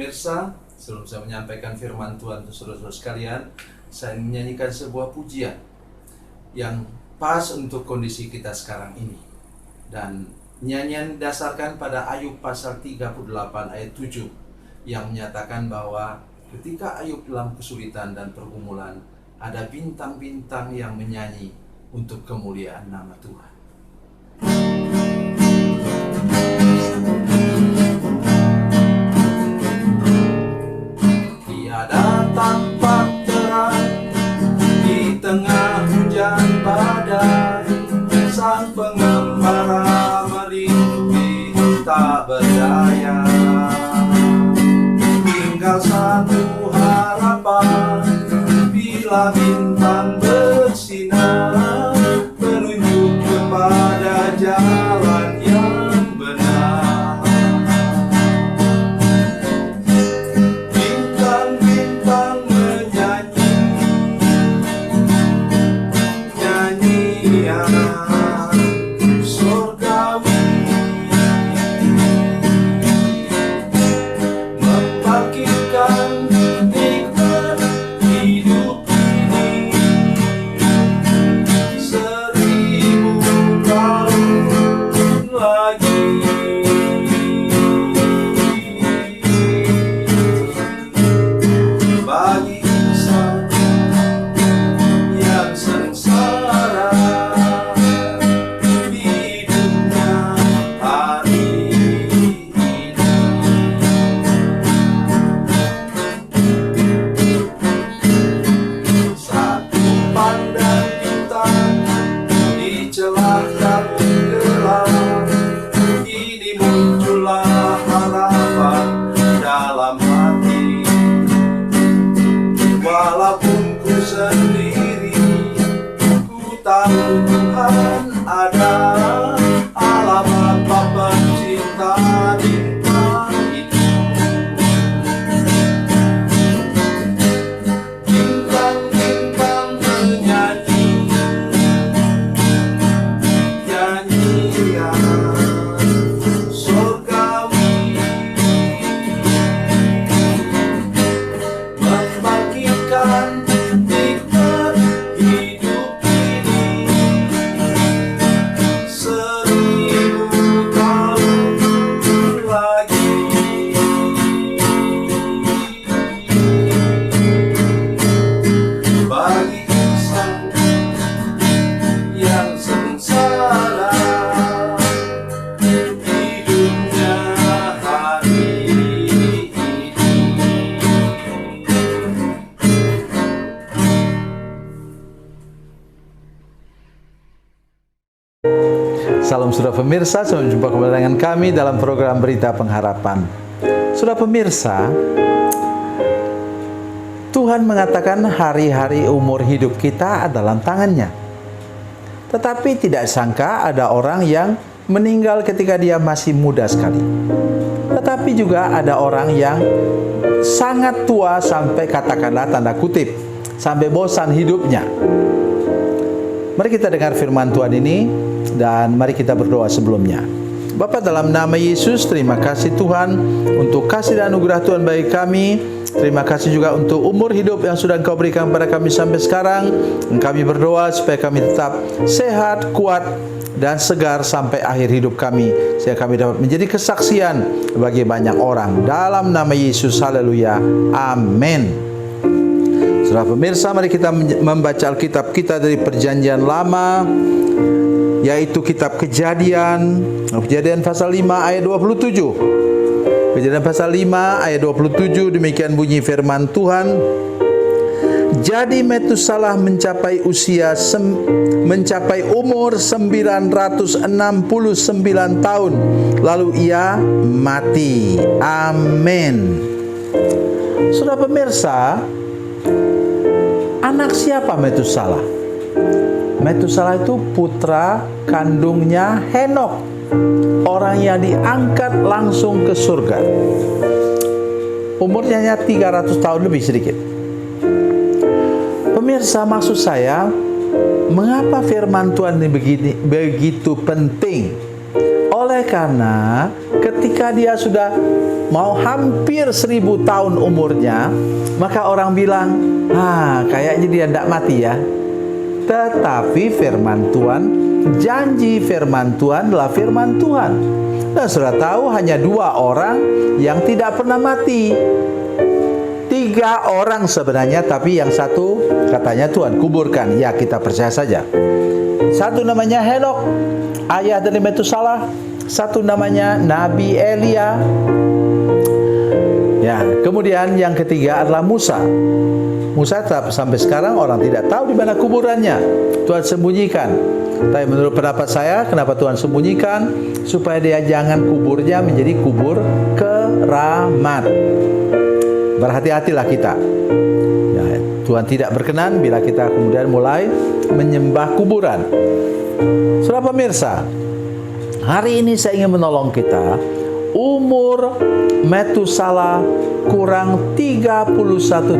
pemirsa, sebelum saya menyampaikan firman Tuhan untuk saudara-saudara sekalian, saya menyanyikan sebuah pujian yang pas untuk kondisi kita sekarang ini. Dan nyanyian didasarkan pada Ayub pasal 38 ayat 7 yang menyatakan bahwa ketika Ayub dalam kesulitan dan pergumulan, ada bintang-bintang yang menyanyi untuk kemuliaan nama Tuhan. Tiada tampak terang di tengah hujan badai, sang pengembara merintih tak berdaya. Tinggal satu harapan, bila bintang bersinar, menunjuk kepada jalan yang benar. Bintang-bintang menyanyi nyanyian surgawi, membangkitkan nikmat hidup ini 1000 tahun lagi. Bagi insan yang sengsara, hidupnya hari ini. Satu pandang bintang di celah kabut gelap, ini muncullah harapan dalam hati. Walaupun ku sendiri, ku tahu Tuhan ada, alamat Bapa cinta bintang itu. Bintang-bintang menyanyi nyanyian surgawi, membangkitkan nikmat hidup ini 1000 tahun lagi. Bagi insan yang sengsara, hidupnya hari ini. Salam saudara pemirsa, sampai jumpa kembali dengan kami dalam program Berita Pengharapan. Saudara pemirsa, Tuhan mengatakan hari-hari umur hidup kita adalah dalam tangannya. Tetapi tidak sangka ada orang yang meninggal ketika dia masih muda sekali. Tetapi juga ada orang yang sangat tua sampai katakanlah tanda kutip, sampai bosan hidupnya. Mari kita dengar firman Tuhan ini dan mari kita berdoa sebelumnya. Bapa, dalam nama Yesus, terima kasih Tuhan untuk kasih dan anugerah Tuhan bagi kami. Terima kasih juga untuk umur hidup yang sudah Engkau berikan kepada kami sampai sekarang. Kami berdoa supaya kami tetap sehat, kuat, dan segar sampai akhir hidup kami, sehingga kami dapat menjadi kesaksian bagi banyak orang. Dalam nama Yesus, haleluya, amin. Saudara pemirsa, mari kita membaca Alkitab kita dari Perjanjian Lama, yaitu kitab Kejadian pasal 5 ayat 27. Kejadian pasal 5 ayat 27, demikian bunyi firman Tuhan. Jadi Metusalah mencapai umur 969 tahun, lalu ia mati. Amin. Saudara pemirsa, anak siapa Metusalah? Metusalah itu putra kandungnya Henokh, orang yang diangkat langsung ke surga. Umurnya hanya 300 tahun lebih sedikit. Pemirsa, maksud saya, mengapa firman Tuhan ini begitu penting? Oleh Oleh karena ketika dia sudah mau hampir 1000 tahun umurnya, maka orang bilang, kayaknya dia tidak mati ya. Tetapi firman Tuhan, janji firman Tuhan adalah firman Tuhan. Dan sudah tahu hanya 2 orang yang tidak pernah mati. 3 orang sebenarnya, tapi yang satu katanya Tuhan kuburkan. Ya, kita percaya saja. Satu namanya Henokh, ayah dari Metusalah. Satu namanya Nabi Elia. Ya, kemudian yang ketiga adalah Musa. Musa tetap sampai sekarang orang tidak tahu di mana kuburannya. Tuhan sembunyikan. Tapi menurut pendapat saya, kenapa Tuhan sembunyikan? Supaya dia jangan kuburnya menjadi kubur keramat. Berhati-hatilah kita. Ya, Tuhan tidak berkenan bila kita kemudian mulai menyembah kuburan. Saudara pemirsa, hari ini saya ingin menolong kita. Umur Metusalah kurang 31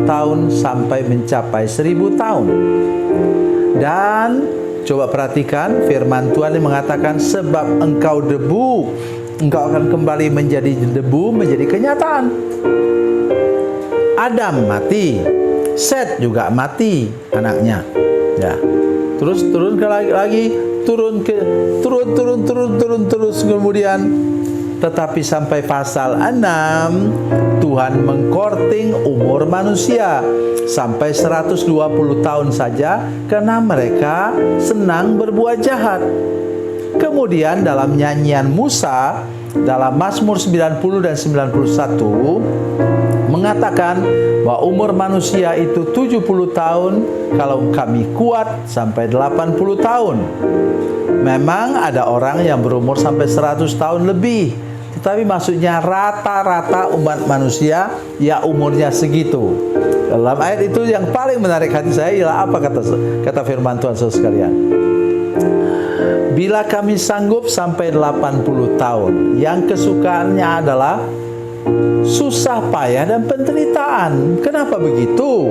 tahun sampai mencapai 1000 tahun. Dan coba perhatikan firman Tuhan yang mengatakan, sebab engkau debu, engkau akan kembali menjadi debu, menjadi kenyataan. Adam mati, Set juga mati anaknya. Ya. Terus turun lagi, turun terus kemudian, tetapi sampai pasal 6 Tuhan mengkorting umur manusia sampai 120 tahun saja karena mereka senang berbuat jahat. Kemudian dalam nyanyian Musa dalam Mazmur 90 dan 91 mengatakan bahwa umur manusia itu 70 tahun, kalau kami kuat sampai 80 tahun. Memang ada orang yang berumur sampai 100 tahun lebih, tetapi maksudnya rata-rata umat manusia ya umurnya segitu. Dalam ayat itu yang paling menarik hati saya ialah apa kata firman Tuhan saudara sekalian. Bila kami sanggup sampai 80 tahun, yang kesukaannya adalah susah payah dan penderitaan. Kenapa begitu?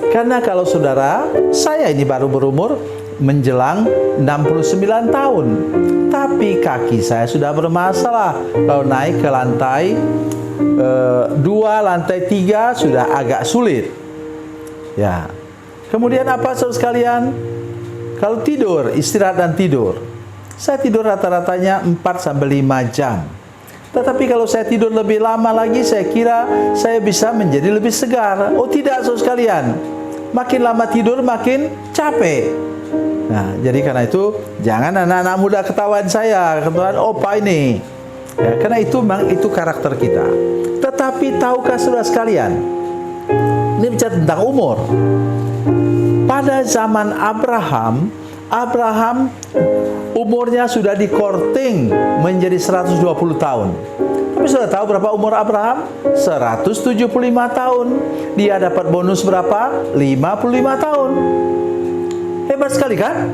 Karena kalau saudara, saya ini baru berumur menjelang 69 tahun, tapi kaki saya sudah bermasalah. Kalau naik ke lantai 2, lantai 3 sudah agak sulit. Ya. Kemudian apa saudara sekalian? Kalau tidur, istirahat dan tidur, saya tidur rata-ratanya 4 sampai 5 jam. Tetapi kalau saya tidur lebih lama lagi, saya kira saya bisa menjadi lebih segar. Oh tidak saudara sekalian, makin lama tidur makin capek. Nah, jadi karena itu jangan anak-anak muda ketahuan saya, ketahuan opa ini. Ya, karena itu memang itu karakter kita. Tetapi tahukah saudara sekalian, ini bicara tentang umur. Pada zaman Abraham umurnya sudah dikorting menjadi 120 tahun. Tapi sudah tahu berapa umur Abraham? 175 tahun. Dia dapat bonus berapa? 55 tahun. Hebat sekali kan?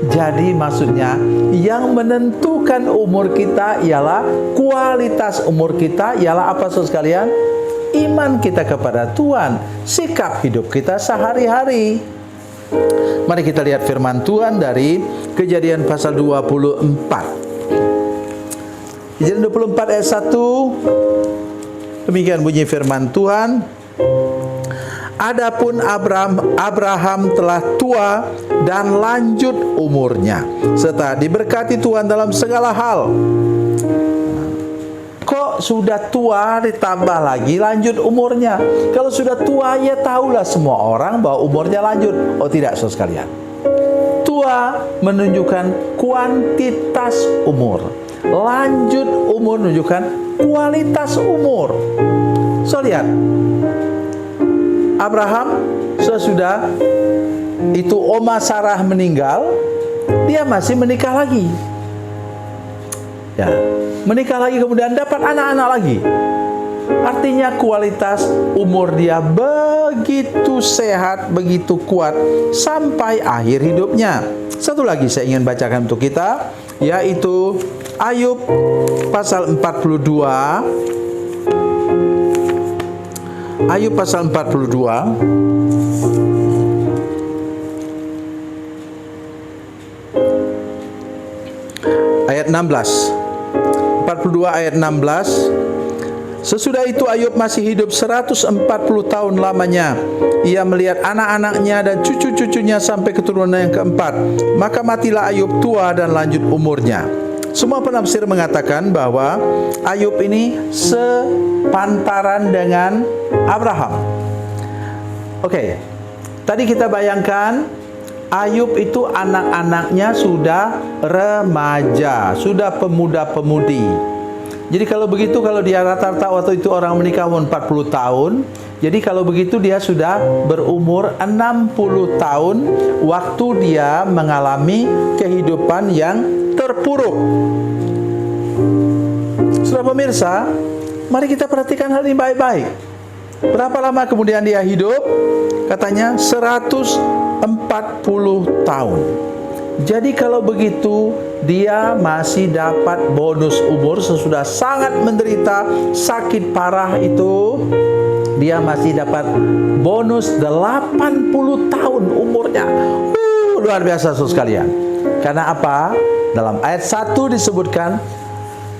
Jadi maksudnya yang menentukan umur kita ialah kualitas umur kita ialah apa saudara sekalian? Iman kita kepada Tuhan, sikap hidup kita sehari-hari. Mari kita lihat firman Tuhan dari Kejadian pasal 24. Kejadian 24 ayat 1. Demikian bunyi firman Tuhan. Adapun Abraham telah tua dan lanjut umurnya, serta diberkati Tuhan dalam segala hal. Kok sudah tua ditambah lagi lanjut umurnya? Kalau sudah tua ya tahulah semua orang bahwa umurnya lanjut. Oh tidak saudara sekalian. Tua menunjukkan kuantitas umur. Lanjut umur menunjukkan kualitas umur. So lihat, Abraham sesudah itu Oma Sarah meninggal, dia masih menikah lagi. Ya, menikah lagi kemudian dapat anak-anak lagi. Artinya kualitas umur dia begitu sehat, begitu kuat sampai akhir hidupnya. Satu lagi saya ingin bacakan untuk kita, yaitu Ayub pasal 42. Ayub pasal 42 ayat 16. 42 ayat 16. Sesudah itu Ayub masih hidup 140 tahun lamanya. Ia melihat anak-anaknya dan cucu-cucunya sampai keturunan yang keempat. Maka matilah Ayub tua dan lanjut umurnya. Semua penafsir mengatakan bahwa Ayub ini sepantaran dengan Abraham. Oke, tadi kita bayangkan Ayub itu anak-anaknya sudah remaja, sudah pemuda-pemudi. Jadi kalau begitu, kalau dia rata-rata waktu itu orang menikah umur 40 tahun, jadi kalau begitu dia sudah berumur 60 tahun waktu dia mengalami kehidupan yang terpuruk. Saudara pemirsa, mari kita perhatikan hal ini baik-baik. Berapa lama kemudian dia hidup? Katanya 140 tahun. Jadi kalau begitu dia masih dapat bonus umur sesudah sangat menderita sakit parah itu. Dia masih dapat bonus 80 tahun umurnya. Luar biasa saudara sekalian. Karena apa? Dalam ayat 1 disebutkan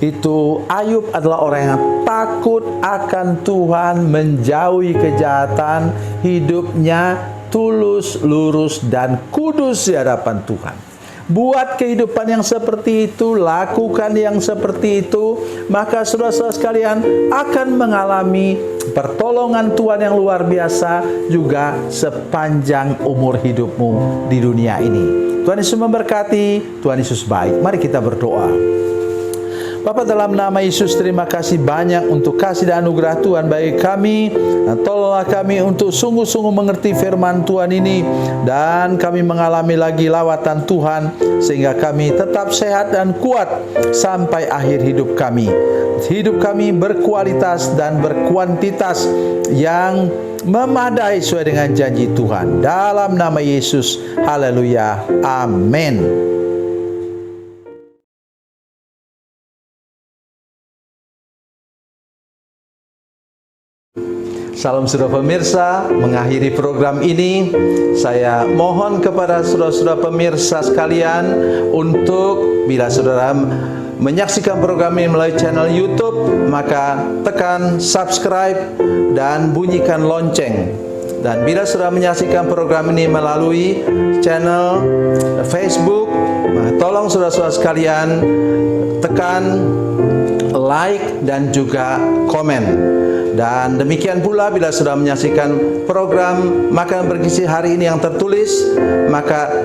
itu Ayub adalah orang yang takut akan Tuhan, menjauhi kejahatan, hidupnya tulus, lurus, dan kudus di hadapan Tuhan. Buat kehidupan yang seperti itu, lakukan yang seperti itu, maka saudara-saudara sekalian akan mengalami pertolongan Tuhan yang luar biasa juga sepanjang umur hidupmu di dunia ini. Tuhan Yesus memberkati, Tuhan Yesus baik. Mari kita berdoa. Bapa, dalam nama Yesus, terima kasih banyak untuk kasih dan anugerah Tuhan bagi kami. Dan tolonglah kami untuk sungguh-sungguh mengerti firman Tuhan ini, dan kami mengalami lagi lawatan Tuhan sehingga kami tetap sehat dan kuat sampai akhir hidup kami. Hidup kami berkualitas dan berkuantitas yang memadai sesuai dengan janji Tuhan. Dalam nama Yesus, haleluya, amin. Salam saudara pemirsa, mengakhiri program ini saya mohon kepada saudara-saudara pemirsa sekalian untuk bila saudara menyaksikan program ini melalui channel YouTube, maka tekan subscribe dan bunyikan lonceng. Dan bila saudara menyaksikan program ini melalui channel Facebook, tolong saudara-saudara sekalian tekan like dan juga komen. Dan demikian pula bila sudah menyaksikan program Makanan Bergizi hari ini yang tertulis, maka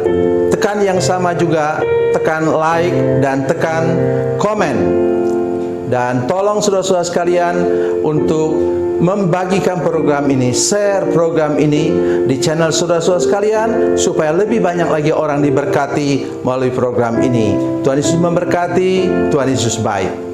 tekan yang sama juga, tekan like dan tekan komen. Dan tolong saudara-saudara sekalian untuk membagikan program ini, share program ini di channel saudara-saudara sekalian, supaya lebih banyak lagi orang diberkati melalui program ini. Tuhan Yesus memberkati, Tuhan Yesus baik.